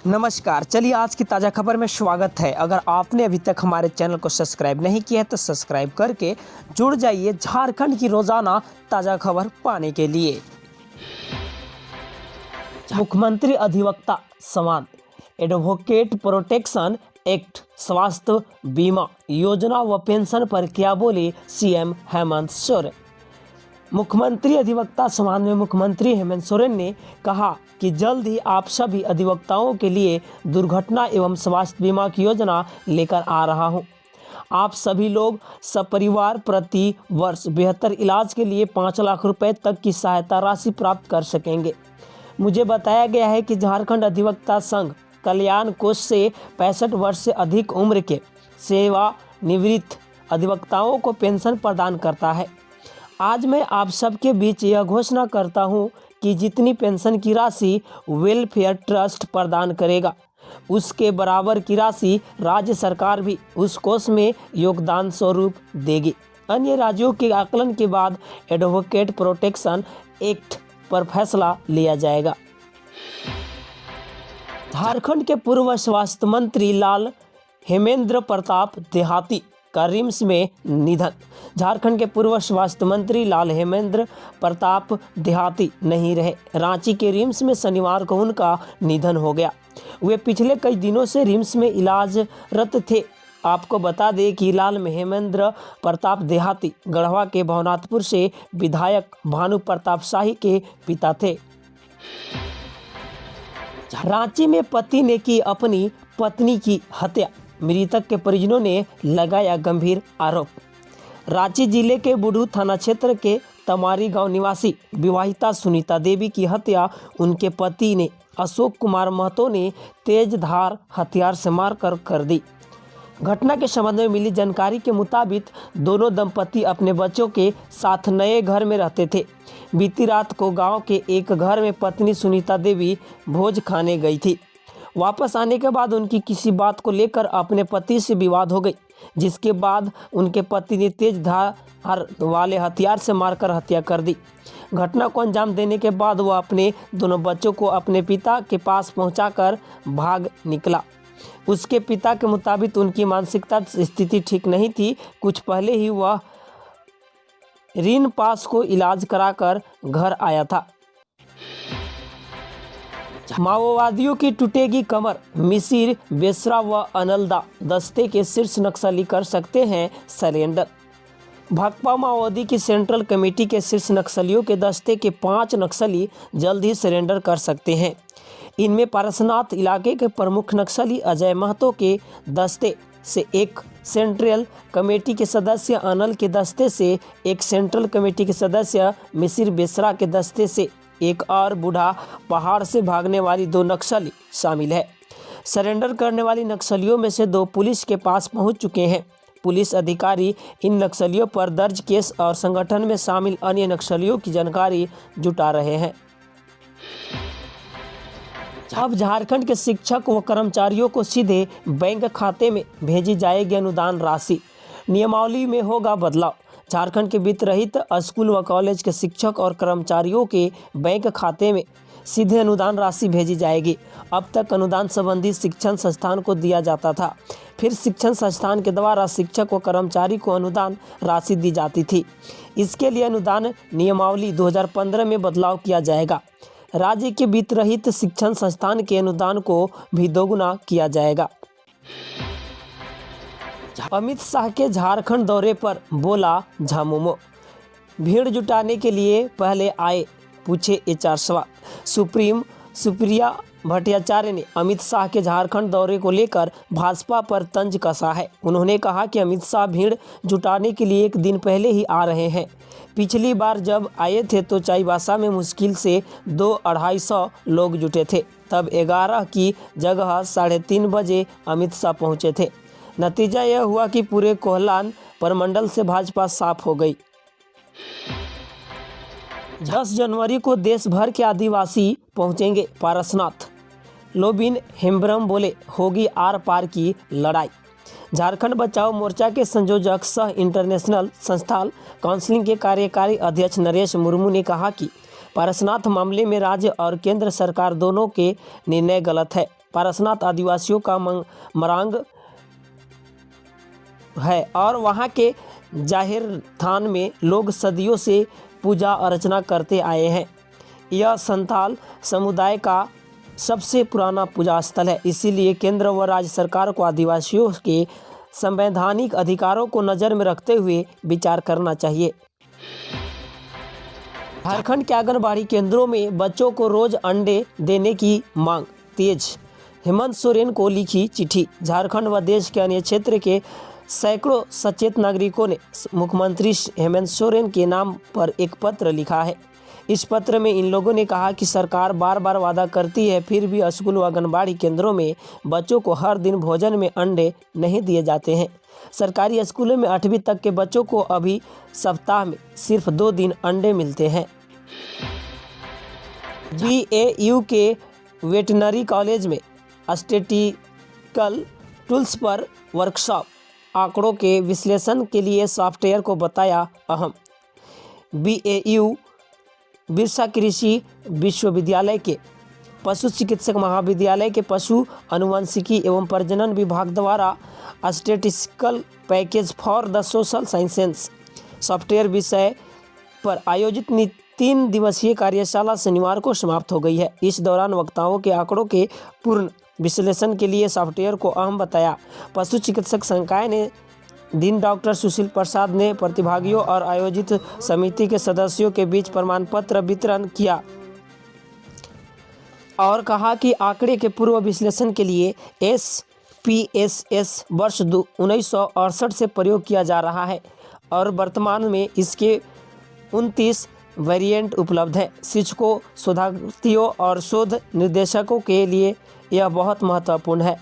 नमस्कार। चलिए आज की ताज़ा खबर में स्वागत है। अगर आपने अभी तक हमारे चैनल को सब्सक्राइब नहीं किया है तो सब्सक्राइब करके जुड़ जाइए झारखंड की रोजाना ताज़ा खबर पाने के लिए। मुख्यमंत्री अधिवक्ता समान एडवोकेट प्रोटेक्शन एक्ट, स्वास्थ्य बीमा योजना व पेंशन पर क्या बोले सीएम हेमंत सोरेन। मुख्यमंत्री अधिवक्ता सम्मान में मुख्यमंत्री हेमंत सोरेन ने कहा कि जल्द ही आप सभी अधिवक्ताओं के लिए दुर्घटना एवं स्वास्थ्य बीमा की योजना लेकर आ रहा हूं। आप सभी लोग सपरिवार प्रति वर्ष बेहतर इलाज के लिए 5 लाख रुपए तक की सहायता राशि प्राप्त कर सकेंगे। मुझे बताया गया है कि झारखंड अधिवक्ता संघ कल्याण कोष से 65 वर्ष से अधिक उम्र के सेवानिवृत्त अधिवक्ताओं को पेंशन प्रदान करता है। आज मैं आप सबके बीच यह घोषणा करता हूं कि जितनी पेंशन की राशि वेलफेयर ट्रस्ट प्रदान करेगा, उसके बराबर की राशि राज्य सरकार भी उस कोष में योगदान स्वरूप देगी। अन्य राज्यों के आकलन के बाद एडवोकेट प्रोटेक्शन एक्ट पर फैसला लिया जाएगा। झारखंड के पूर्व स्वास्थ्य मंत्री लाल हेमेंद्र प्रताप देहाती का रिम्स में निधन। झारखंड के पूर्व स्वास्थ्य मंत्री लाल हेमेंद्र प्रताप देहाती नहीं रहे। रांची के रिम्स में शनिवार को उनका निधन हो गया। वे पिछले कई दिनों से रिम्स में इलाजरत थे। आपको बता दें कि लाल हेमेंद्र प्रताप देहाती गढ़वा के भवनाथपुर से विधायक भानु प्रताप शाही के पिता थे। रांची में पति ने की अपनी पत्नी की हत्या, मृतक के परिजनों ने लगाया गंभीर आरोप। रांची जिले के बुढ़ू थाना क्षेत्र के तमारी गांव निवासी विवाहिता सुनीता देवी की हत्या उनके पति ने अशोक कुमार महतो ने तेज धार हथियार से मारकर कर दी। घटना के संबंध में मिली जानकारी के मुताबिक दोनों दंपति अपने बच्चों के साथ नए घर में रहते थे। बीती रात को गांव के एक घर में पत्नी सुनीता देवी भोज खाने गई थी। वापस आने के बाद उनकी किसी बात को लेकर अपने पति से विवाद हो गई, जिसके बाद उनके पति ने तेज धार वाले हथियार से मारकर हत्या कर दी। घटना को अंजाम देने के बाद वह अपने दोनों बच्चों को अपने पिता के पास पहुंचाकर भाग निकला। उसके पिता के मुताबिक उनकी मानसिकता स्थिति ठीक नहीं थी। कुछ पहले ही वह रीन पास को इलाज कराकर घर आया था। माओवादियों की टूटेगी कमर, मिसिर बेसरा व अनलदा दस्ते के शीर्ष नक्सली कर सकते हैं सरेंडर। भाकपा माओवादी की सेंट्रल कमेटी के शीर्ष नक्सलियों के दस्ते के 5 नक्सली जल्द ही सरेंडर कर सकते हैं। इनमें पारसनाथ इलाके के प्रमुख नक्सली अजय महतो के दस्ते से एक सेंट्रल कमेटी के सदस्य, अनल के दस्ते से एक सेंट्रल कमेटी के सदस्य, मिसिर बेसरा के दस्ते से एक और बूढ़ा पहाड़ से भागने वाली 2 नक्सली शामिल है। सरेंडर करने वाली नक्सलियों में से 2 पुलिस के पास पहुंच चुके हैं। पुलिस अधिकारी इन नक्सलियों पर दर्ज केस और संगठन में शामिल अन्य नक्सलियों की जानकारी जुटा रहे हैं। अब झारखंड के शिक्षक व कर्मचारियों को सीधे बैंक खाते में भेजी जाएगी अनुदान राशि। नियमावली में होगा बदलाव। झारखंड के वित्त रहित स्कूल व कॉलेज के शिक्षक और कर्मचारियों के बैंक खाते में सीधे अनुदान राशि भेजी जाएगी। अब तक अनुदान संबंधी शिक्षण संस्थान को दिया जाता था, फिर शिक्षण संस्थान के द्वारा शिक्षक व कर्मचारी को अनुदान राशि दी जाती थी। इसके लिए अनुदान नियमावली 2015 में बदलाव किया जाएगा। राज्य के वित्त रहित शिक्षण संस्थान के अनुदान को भी दोगुना किया जाएगा। अमित शाह के झारखंड दौरे पर बोला झामुमो, भीड़ जुटाने के लिए पहले आए पूछे ये 4 सवाल। सुप्रिया भट्टाचार्य ने अमित शाह के झारखंड दौरे को लेकर भाजपा पर तंज कसा है। उन्होंने कहा कि अमित शाह भीड़ जुटाने के लिए 1 दिन पहले ही आ रहे हैं। पिछली बार जब आए थे तो चाईबासा में मुश्किल से 200-250 लोग जुटे थे। तब 11 की जगह 3:30 बजे अमित शाह पहुंचे थे। नतीजा यह हुआ कि पूरे कोल्हान प्रमंडल से भाजपा साफ हो गई। 10 जनवरी को देश भर के आदिवासी पहुंचेंगे पारसनाथ। लोबिन हेम्ब्रम बोले होगी आर पार की लड़ाई। झारखंड बचाओ मोर्चा के संयोजक सह इंटरनेशनल संस्थान काउंसिल के कार्यकारी अध्यक्ष नरेश मुर्मू ने कहा कि पारसनाथ मामले में राज्य और केंद्र सरकार दोनों के निर्णय गलत है। पारसनाथ आदिवासियों का मरांग है और वहाँ के जाहिर थान में लोग सदियों से पूजा अर्चना करते आए हैं। यह संथाल समुदाय का सबसे पुराना पूजा स्थल है, इसीलिए केंद्र व राज्य सरकार को आदिवासियों के संवैधानिक अधिकारों को नज़र में रखते हुए विचार करना चाहिए। झारखंड के आंगनबाड़ी केंद्रों में बच्चों को रोज अंडे देने की मांग तेज। हेमंत सोरेन को लिखी चिट्ठी। झारखंड व देश के अन्य क्षेत्र के सैकड़ों सचेत नागरिकों ने मुख्यमंत्री हेमंत सोरेन के नाम पर एक पत्र लिखा है। इस पत्र में इन लोगों ने कहा कि सरकार बार बार वादा करती है, फिर भी स्कूल व आंगनबाड़ी केंद्रों में बच्चों को हर दिन भोजन में अंडे नहीं दिए जाते हैं। सरकारी स्कूलों में 8वीं तक के बच्चों को अभी सप्ताह में सिर्फ 2 दिन अंडे मिलते हैं। BAU के वेटनरी कॉलेज में स्टैटिस्टिकल टूल्स पर वर्कशॉप। आंकड़ों के विश्लेषण के लिए सॉफ्टवेयर को बताया अहम। BAU बिरसा कृषि विश्वविद्यालय के पशु चिकित्सक महाविद्यालय के पशु अनुवंशिकी एवं प्रजनन विभाग द्वारा statistical package for the social sciences software विषय पर आयोजित 3 दिवसीय कार्यशाला शनिवार को समाप्त हो गई है। इस दौरान वक्ताओं के आंकड़ों के पूर्ण विश्लेषण के लिए सॉफ्टवेयर को अहम बताया। पशु चिकित्सक संकाय ने दिन डॉक्टर सुशील प्रसाद ने प्रतिभागियों और आयोजित समिति के सदस्यों के बीच प्रमाण पत्र वितरण किया और कहा कि आंकड़े के पूर्व विश्लेषण के लिए SPSS वर्ष 1968 से प्रयोग किया जा रहा है और वर्तमान में इसके 29 वेरिएंट उपलब्ध है। शिक्षकों, शोधार्थियों और शोध निर्देशकों के लिए यह बहुत महत्वपूर्ण है।